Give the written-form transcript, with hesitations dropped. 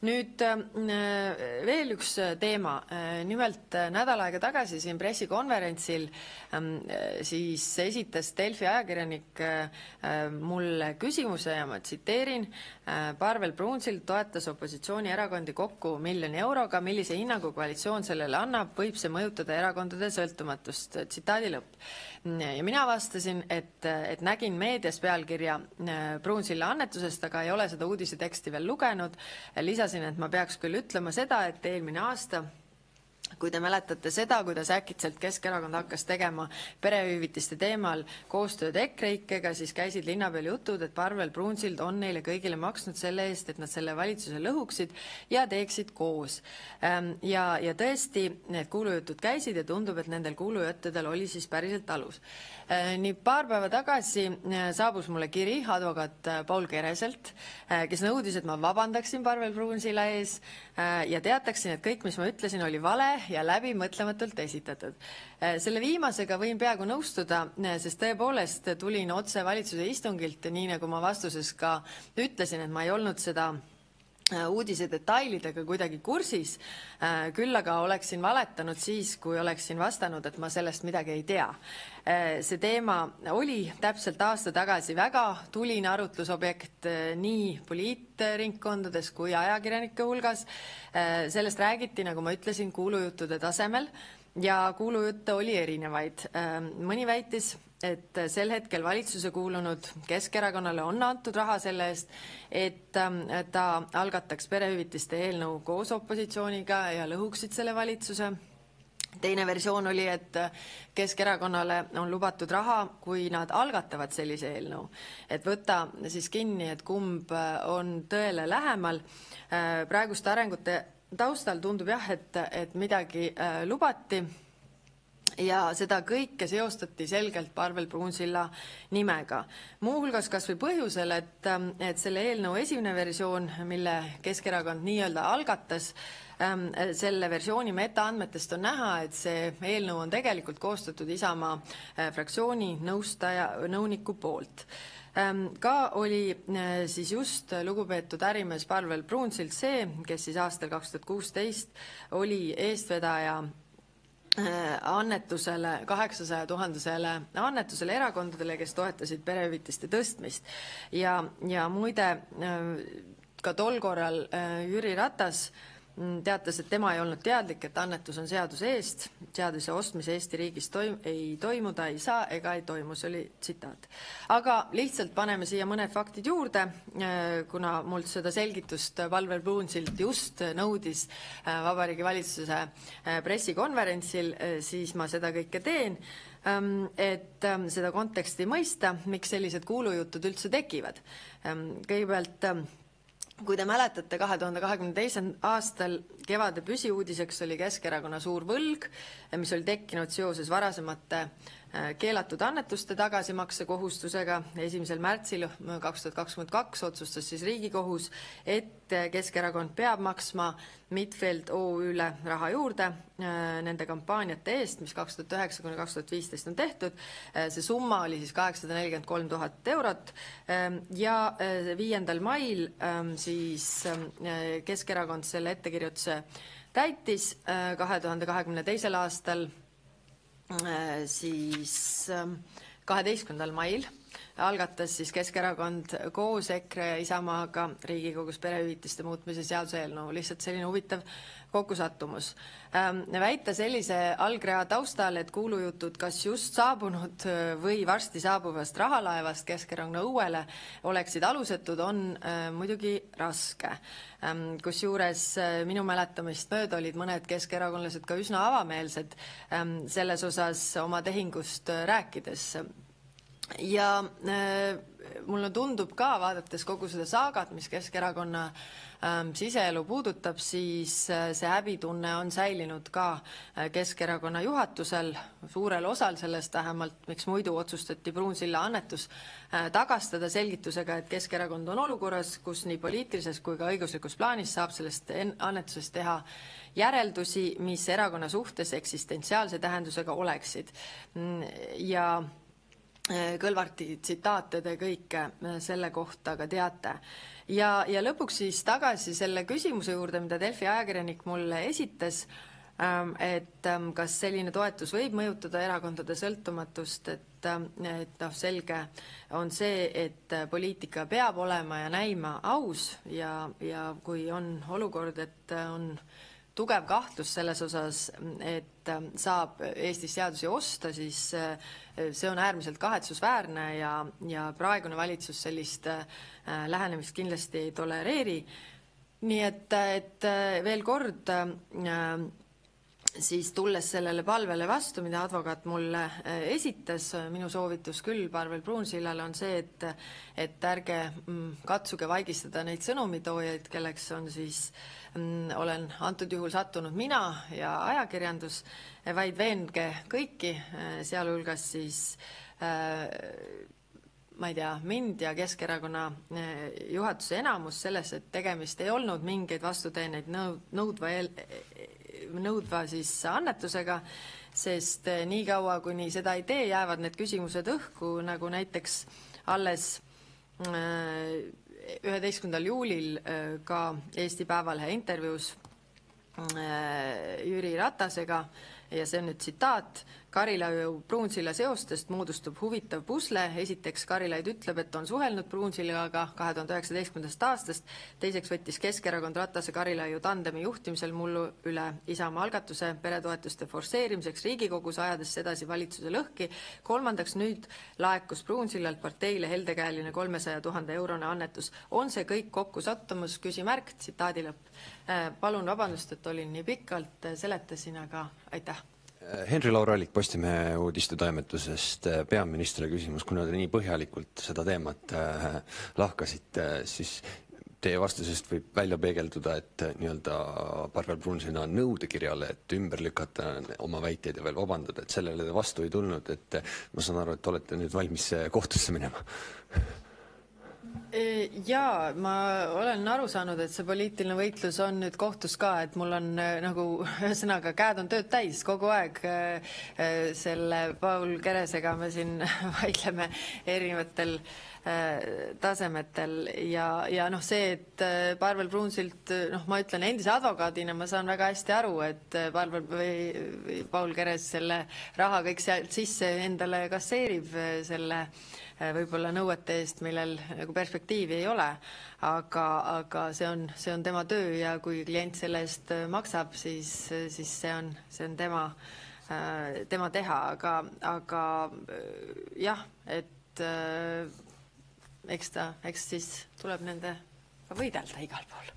Nüüd veel üks teema. Nimelt nädal aega tagasi siin pressikonverentsil siis esitas Delfi ajakirjanik mulle küsimuse ja ma tsiteerin: Parvel Pruunsild toetas opositsioonierakondi kokku 1 000 000 euroga. Millise hinnangu koalitsioon sellele annab? Võib see mõjutada erakondade sõltumatust? Tsitaadi lõpp. Ja mina vastasin, et nägin meedias pealkirja Pruunsilla annetusest, aga ei ole seda uudise teksti veel lugenud. Lisasin, et ma peaks küll ütlema seda, et eelmine aasta, kui te mäletate seda, kuidas äkitselt Keskerakond hakkas tegema perehüvitiste teemal koostööd EKREIKega, siis käisid linna peal jutud, et Parvel Pruunsild on neile kõigile maksnud selle eest, et nad selle valitsuse lõhuksid ja teeksid koos. Ja tõesti, need kuulujutud käisid ja tundub, et nendel kuulujuttudel oli siis päriselt alus. Nii paar päeva tagasi saabus mulle kiri advokaat Paul Kereselt, kes nõudis, et ma vabandaksin Parvel Pruunsilla ees ja teataksin, et kõik, mis ma ütlesin, oli vale ja läbimõtlematult esitatud. Selle viimasega võin peaaegu nõustuda, sest tõepoolest tulin otse valitsuse istungilt, nii nagu ma vastuses ka ütlesin, et ma ei olnud seda uudise detailidega kuidagi kursis, küll aga oleksin valetanud siis, kui oleksin vastanud, et ma sellest midagi ei tea. See teema oli täpselt aasta tagasi väga tuline arutlusobjekt nii poliitringkondades kui ajakirjanike hulgas. Sellest räägiti, nagu ma ütlesin, kuulujuttude tasemel ja kuulujutte oli erinevaid. Mõni väitis, et sel hetkel valitsuse kuulunud Keskerakonnale on antud raha selle eest, et ta algataks perehüvitiste eelnõu koos opositsiooniga ja lõhuksid selle valitsuse. Teine versioon oli, et Keskerakonnale on lubatud raha, kui nad algatavad sellise eelnõu. Et võtta siis kinni, et kumb on tõele lähemal. Praeguste arengute taustal tundub jah, et midagi lubati ja seda kõike seostati selgelt Parvel Pruunsilla nimega. Muuhulgas kas või põhjusel, et selle eelnõu esimene versioon, mille Keskerakond nii-öelda algatas, selle versiooni metaandmetest on näha, et see eelnõu on tegelikult koostatud Isamaa fraktsiooni nõuniku poolt. Ka oli siis just lugupeetud ärimees Parvel Pruunsild see, kes siis aastal 2016 oli eestvedaja annetusele, 800 000 annetusele erakondadele, kes toetasid perehüvitiste tõstmist. Ja muide, ka tol korral Jüri Ratas teatas, et tema ei olnud teadlik, et annetus on seaduse eest, seaduse ostmise Eesti riigis ei toimu, ta ei saa ega ei toimu, see oli tsitaat. Aga lihtsalt paneme siia mõned faktid juurde, kuna mult seda selgitust Parvel Pruunsild just nõudis Vabariigi Valitsuse pressikonverentsil, siis ma seda kõike teen, et seda konteksti mõista, miks sellised kuulujutud üldse tekivad. Kõigepealt, kui te mäletate, 2022. aastal kevade püsiuudiseks oli Keskerakonna suur võlg, mis oli tekkinud seoses varasemate keelatud annetuste tagasimakse kohustusega. 1. märtsil 2022 otsustas siis Riigikohus, et Keskerakond peab maksma Midfeld OÜ-le raha juurde nende kampaaniate eest, mis 2009–2015 on tehtud. See summa oli siis 843 000 eurot ja 5. mail siis Keskerakond selle ettekirjutuse täitis 2022. aastal siis 12. mail algatas siis Keskerakond koos EKRE ja Isamaaga Riigikogus perehüvitiste muutmise seaduse eelnõu. Lihtsalt selline huvitav kokkusattumus. Väita sellise algrea taustal, et kuulujutud kas just saabunud või varsti saabuvast rahalaevast Keskerakonna õuele oleksid alusetud, on muidugi raske. Kusjuures minu mäletamist mööda olid mõned keskerakondlased ka üsna avameelsed selles osas oma tehingust rääkides. Ja mulle tundub ka, vaadates kogu seda saagat, mis Keskerakonna siseelu puudutab, siis see häbitunne on säilinud ka Keskerakonna juhatusel, suurel osal sellest vähemalt, miks muidu otsustati Pruunsilla annetus tagastada selgitusega, et Keskerakond on olukorras, kus nii poliitilises kui ka õiguslikus plaanis saab sellest annetusest teha järeldusi, mis erakonna suhtes eksistentsiaalse tähendusega oleksid. Ja Kõlvarti tsitaate te kõike selle kohta ka teate. Ja lõpuks siis tagasi selle küsimuse juurde, mida Delfi ajakirjanik mulle esitas, et kas selline toetus võib mõjutada erakondade sõltumatust, et selge on see, et poliitika peab olema ja näima aus ja kui on olukord, et on tugev kahtlus selles osas, et saab Eestis seadusi osta, siis see on äärmiselt kahetsusväärne ja praegune valitsus sellist lähenemist kindlasti ei tolereeri. Nii et veel kord siis tulles sellele palvele vastu, mida advokaat mulle esitas, minu soovitus küll Parvel Pruunsillale on see, et ärge katsuge vaigistada neid sõnumitoojaid, kelleks on siis, olen antud juhul sattunud mina ja ajakirjandus, vaid veenge kõiki, sealhulgas siis ma ei tea, mind ja Keskerakonna juhatuse enamus selles, et tegemist ei olnud mingeid vastuteeneid nõudva siis annetusega, sest nii kaua, kuni seda ei tee, jäävad need küsimused õhku, nagu näiteks alles 11. juulil ka Eesti Päevalehe intervjuus Jüri Ratasega, ja see on nüüd tsitaat, Karilaiu Pruunsilla seostest moodustub huvitav pusle. Esiteks Karilaid ütleb, et on suhelnud Pruunsillaga 2019. aastast. Teiseks võttis Keskerakond Ratase Karilaiu tandemi juhtimisel mullu üle Isamaa algatuse peretoetuste forseerimiseks Riigikogus, ajades sedasi valitsuse lõhki. Kolmandaks nüüd laekus Pruunsillalt parteile heldekäeline 300 000 eurone annetus. On see kõik kokku sattumus? Küsimärk, tsitaadi lõpp. Palun vabandust, et olin nii pikalt, seletasin, aga aitäh. Henri Lauralik Postimehe uudistetoimetusest peaministrile küsimus, kuna te nii põhjalikult seda teemat lahkasite, siis teie vastusest võib välja peegelduda, et nii-öelda Parvel Pruunsilla nõudekirjale, et ümber lükata oma väiteid ja veel vabandada, et sellele te vastu ei tulnud, et ma saan aru, et olete nüüd valmis kohtusse minema. Jaa, ma olen aru saanud, et see poliitiline võitlus on nüüd kohtus ka, et mul on nagu ühesõnaga käed on tööd täis kogu aeg selle Paul Keresega me siin vaidleme erinevatel tasemetel ja see, et Parvel Pruunsilt, ma ütlen endise advokaadina, ma saan väga hästi aru, et Parvel või Paul Keres selle raha kõik sealt sisse endale kasseerib selle võib-olla nõuete eest, millel nagu perspektiivi ei ole, aga see on tema töö ja kui klient selle eest maksab, siis see on tema teha, aga jah, et eks siis tuleb nendega võidelda igal pool.